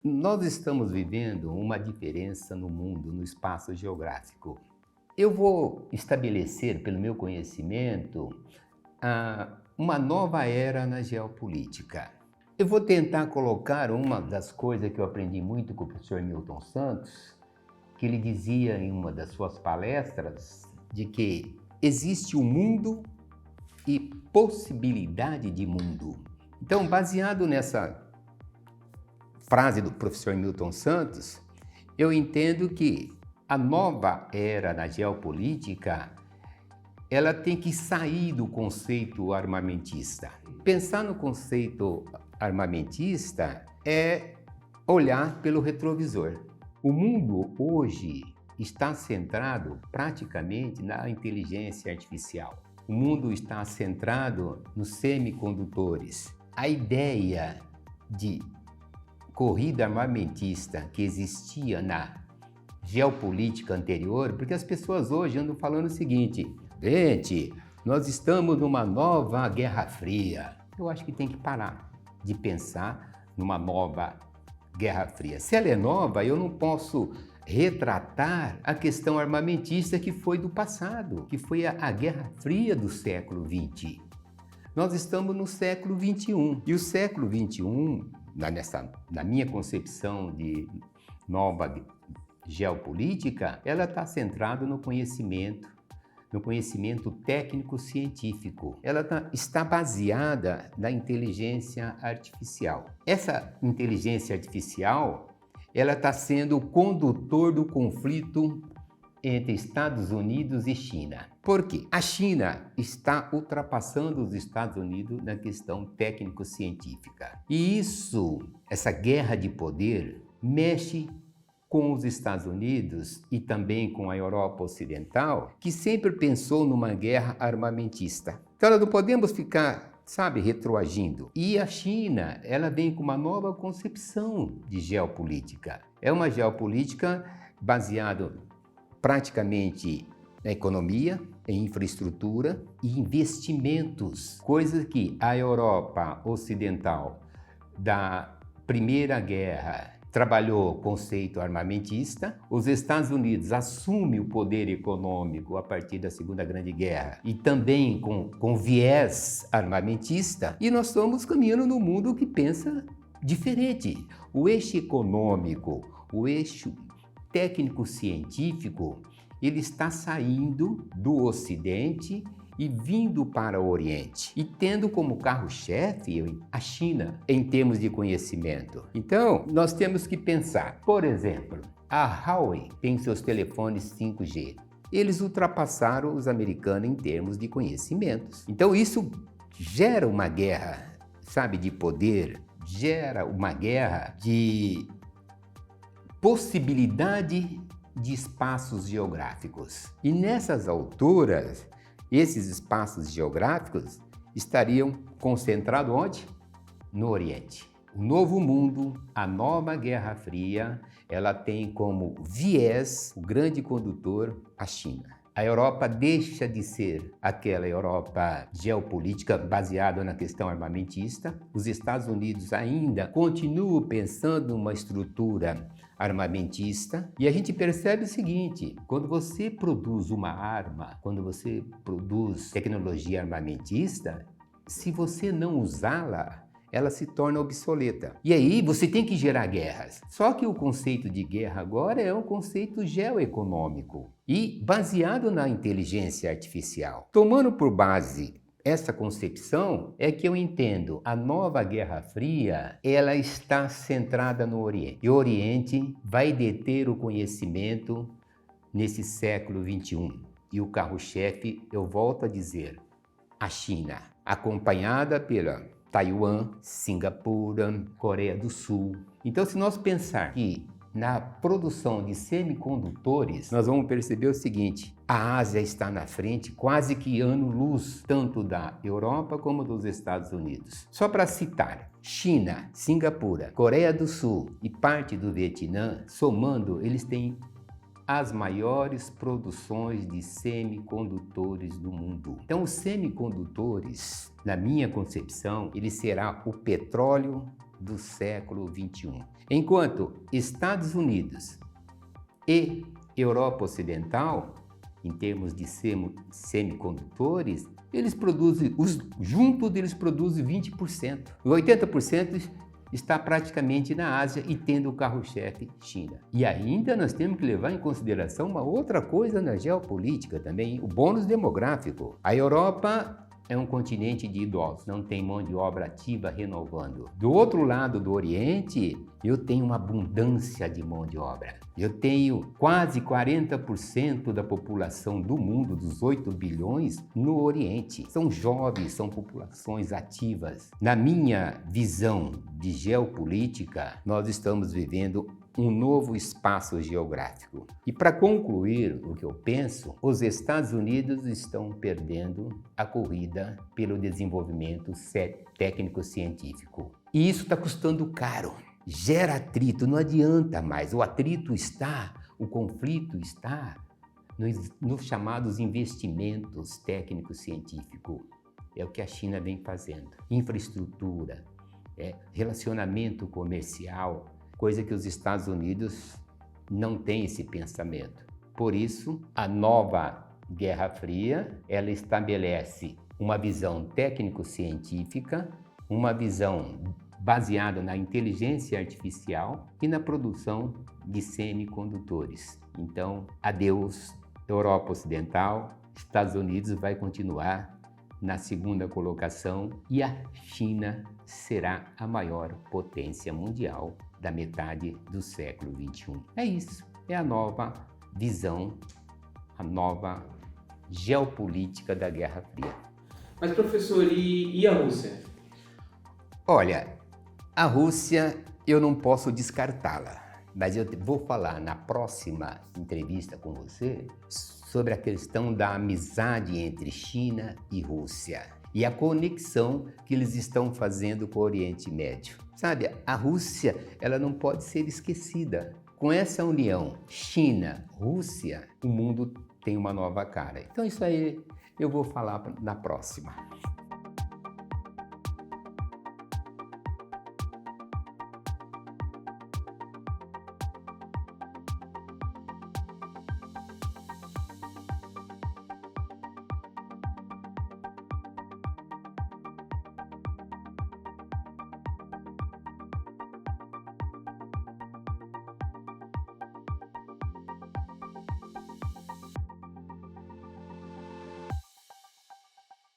Nós estamos vivendo uma diferença no mundo, no espaço geográfico. Eu vou estabelecer, pelo meu conhecimento, uma nova era na geopolítica. Eu vou tentar colocar uma das coisas que eu aprendi muito com o professor Milton Santos, que ele dizia em uma das suas palestras, de que existe o mundo e possibilidade de mundo. Então, baseado nessa frase do professor Milton Santos, eu entendo que a nova era na geopolítica, ela tem que sair do conceito armamentista. Pensar no conceito armamentista é olhar pelo retrovisor. O mundo hoje está centrado praticamente na inteligência artificial. O mundo está centrado nos semicondutores. A ideia de corrida armamentista que existia na geopolítica anterior, porque as pessoas hoje andam falando o seguinte: gente, nós estamos numa nova Guerra Fria. Eu acho que tem que parar de pensar numa nova Guerra Fria. Se ela é nova, eu não posso retratar a questão armamentista que foi do passado, que foi a Guerra Fria do século XX. Nós estamos no século XXI. E o século XXI, na minha concepção de nova geopolítica, ela está centrada no conhecimento técnico-científico. Ela está baseada na inteligência artificial. Essa inteligência artificial, ela está sendo o condutor do conflito entre Estados Unidos e China. Por quê? A China está ultrapassando os Estados Unidos na questão técnico-científica. E essa guerra de poder, mexe com os Estados Unidos e também com a Europa Ocidental, que sempre pensou numa guerra armamentista. Então, nós não podemos ficar, retroagindo. E a China, ela vem com uma nova concepção de geopolítica. É uma geopolítica baseada praticamente na economia, em infraestrutura e investimentos, coisas que a Europa Ocidental da Primeira Guerra trabalhou o conceito armamentista, os Estados Unidos assumem o poder econômico a partir da Segunda Grande Guerra e também com viés armamentista, e nós estamos caminhando num mundo que pensa diferente. O eixo econômico, o eixo técnico-científico, ele está saindo do Ocidente e vindo para o Oriente, e tendo como carro-chefe a China em termos de conhecimento. Então, nós temos que pensar, por exemplo, a Huawei tem seus telefones 5G. Eles ultrapassaram os americanos em termos de conhecimentos. Então, isso gera uma guerra, de poder, gera uma guerra de possibilidade de espaços geográficos. E nessas alturas, esses espaços geográficos estariam concentrados onde? No Oriente. O novo mundo, a nova Guerra Fria, ela tem como viés, o grande condutor, a China. A Europa deixa de ser aquela Europa geopolítica baseada na questão armamentista. Os Estados Unidos ainda continuam pensando numa estrutura armamentista. E a gente percebe o seguinte: quando você produz uma arma, quando você produz tecnologia armamentista, se você não usá-la, ela se torna obsoleta. E aí você tem que gerar guerras. Só que o conceito de guerra agora é um conceito geoeconômico e baseado na inteligência artificial. Tomando por base essa concepção, é que eu entendo a nova Guerra Fria, ela está centrada no Oriente. E o Oriente vai deter o conhecimento nesse século XXI. E o carro-chefe, eu volto a dizer, a China, acompanhada pela Taiwan, Singapura, Coreia do Sul. Então, se nós pensar que na produção de semicondutores, nós vamos perceber o seguinte: a Ásia está na frente, quase que ano-luz, tanto da Europa como dos Estados Unidos. Só para citar, China, Singapura, Coreia do Sul e parte do Vietnã, somando, eles têm as maiores produções de semicondutores do mundo. Então, os semicondutores, na minha concepção, ele será o petróleo do século XXI. Enquanto Estados Unidos e Europa Ocidental, em termos de semicondutores, juntos eles produzem 20%. E 80% está praticamente na Ásia e tendo o carro-chefe China. E ainda nós temos que levar em consideração uma outra coisa na geopolítica também, o bônus demográfico. A Europa é um continente de idosos, não tem mão de obra ativa renovando. Do outro lado do Oriente, eu tenho uma abundância de mão de obra. Eu tenho quase 40% da população do mundo, dos 8 bilhões, no Oriente. São jovens, são populações ativas. Na minha visão de geopolítica, nós estamos vivendo um novo espaço geográfico. E para concluir o que eu penso, os Estados Unidos estão perdendo a corrida pelo desenvolvimento técnico-científico. E isso está custando caro. Gera atrito, não adianta mais. O conflito está nos chamados investimentos técnico-científicos. É o que a China vem fazendo. Infraestrutura, relacionamento comercial, coisa que os Estados Unidos não têm esse pensamento. Por isso, a nova Guerra Fria, ela estabelece uma visão técnico-científica, uma visão baseada na inteligência artificial e na produção de semicondutores. Então, adeus Europa Ocidental, Estados Unidos vai continuar na segunda colocação e a China será a maior potência mundial da metade do século XXI. É isso, é a nova visão, a nova geopolítica da Guerra Fria. Mas, professor, e a Rússia? Olha, a Rússia eu não posso descartá-la, mas eu vou falar na próxima entrevista com você sobre a questão da amizade entre China e Rússia e a conexão que eles estão fazendo com o Oriente Médio. Sabe, a Rússia, ela não pode ser esquecida. Com essa união China-Rússia, o mundo tem uma nova cara. Então isso aí eu vou falar na próxima.